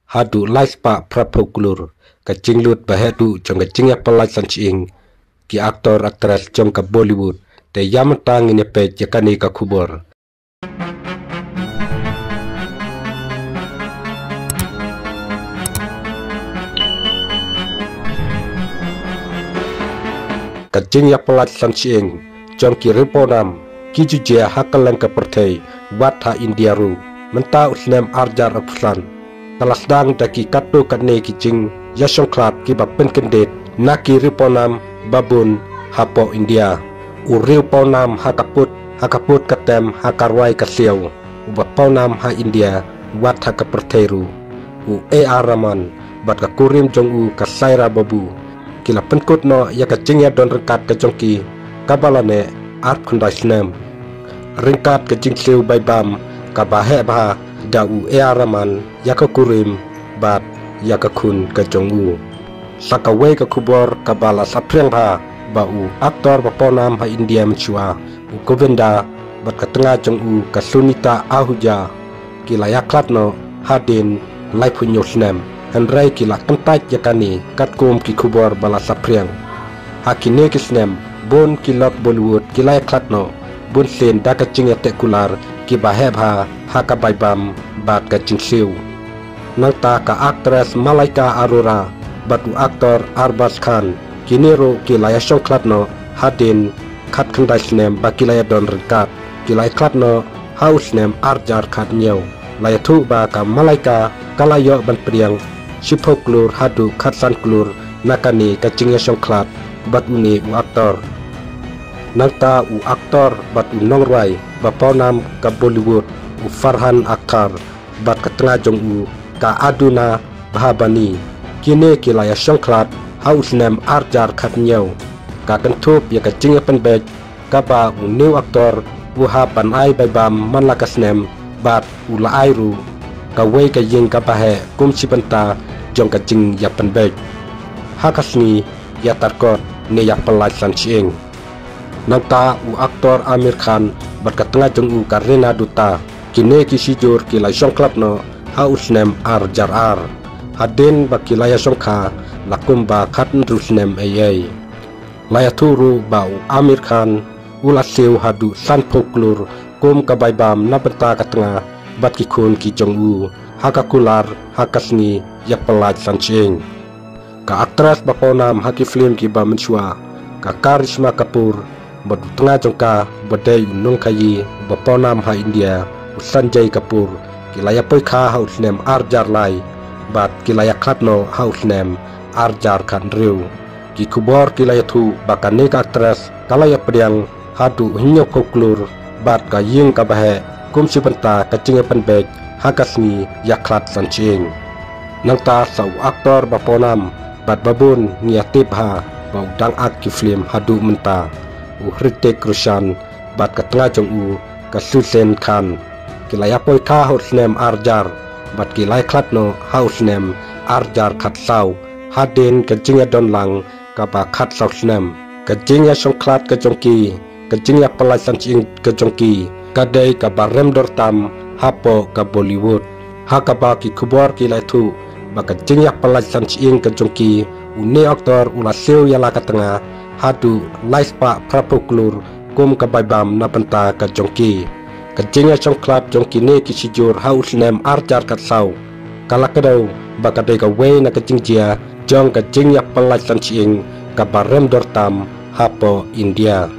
hadu laispa prapokulur kacing lut bahedu jong kacing ya pelai sanching ki aktor aktris jong ka Bollywood te yamtang ini pe jakani ka kubor kacing ya pelai sanching jong ki reponam ki jujia hakalan ka pertai watha India ru menta usnem arjar apsan kalasdang daki katu kane kicing yasong klap ki bapen kendet naki riponam babun hapo India uriu ponam hakaput katem hakarwai kasiau ubaponam ha India wat hakaperteru u Raman bat kakurim jong u kasaira babu kila penkut no ya kacing ya don rekat kacongki kabalane art kondasnem ringkat kacing siu baibam kabahe bah dau Raman yakakurim bat yakakun kacong sakawe ka kubor kabala sapreng ha bau aktor baponam ha India menchua u Govinda bat katengah jong kasunita ahuja kila yaklatno hadin lai punyosnem handrai kila kentai yakani katkum ki kubor bala sapreng hakine kisnem bon kilap Bollywood kila yaklatno bon sen dakacing tekular ki baheb ha hakabaibam bat kacing siu nangta ka aktris Malaika Arora batu aktor Arbaz Khan kinero kilaya songklatno hadin khat khandai snem bakilaya don rekat kilaya klatno haus nem arjar khat nyau laya thu ba ka Malaika kalayo ban priang sipoklur hadu khatsan klur nakani kacingya songklat batu ni u aktor nangta u aktor batu nongrai baponam ka Bollywood u Farhan Akhtar bat katengah jong u ka aduna bahabani kini kilaya songklat haus nem arjar khat nyau ka kentup ya kacing penbek kaba new aktor buha pan ai baibam manlakas nem bat ula airu ka wei ka ying ka bahe kum sibenta jong kacing ya penbek hakasni ya tarkot ne ya pelai sanching nangta u aktor Amir Khan bat katengah jong u karena duta kini kisijur kilaya songklat no haus nem arjar hadin bakilaya songkha lakumba khatn rusnem ayai laya turu bau Amir Khan ulasiu hadu sanpoklur kum kabaibam nabenta katengah bat kikun ki jong hakakular hakasni yak pelaj sanching ka aktris baponam haki film ki ba menchua ka Karisma Kapoor badu tengah jongka badai unung kayi baponam ha India Sanjay Kapoor kilaya poikha haus nem arjar lai bat kilaya khatno haus nem arjar khan riu ki kubor kilaya thu bakane ka aktris kalaya priang hadu hinyo koklur bat ka ying ka bahe kum sibenta kacing penbek hakasni yaklat sanching nangta sau aktor baponam bat babun niatib ha bau dang ak ki film hadu menta u Hrithik Roshan bat katengah jong ka Susen Khan kilaya poikha haus nem arjar bat kilaya klatno haus nem arjar khat sau hadin kacingya don lang kaba khat sau nem kacingya songklat kacongki kacingya pelai sanching kacongki kadai kaba remdor tam hapo ka Bollywood hakaba ki kubor kilaya thu ba kacingya pelai sanching kacongki une aktor ulaseu yala katengah hadu laispa prapoklur kum kabaibam napenta kacongki kacingya songklat jongki ne kisijur haus nem arjar kat sau kalakadau bakadai ka wei na kacing jong kacing ya pelai sanching kabarem dortam hapo India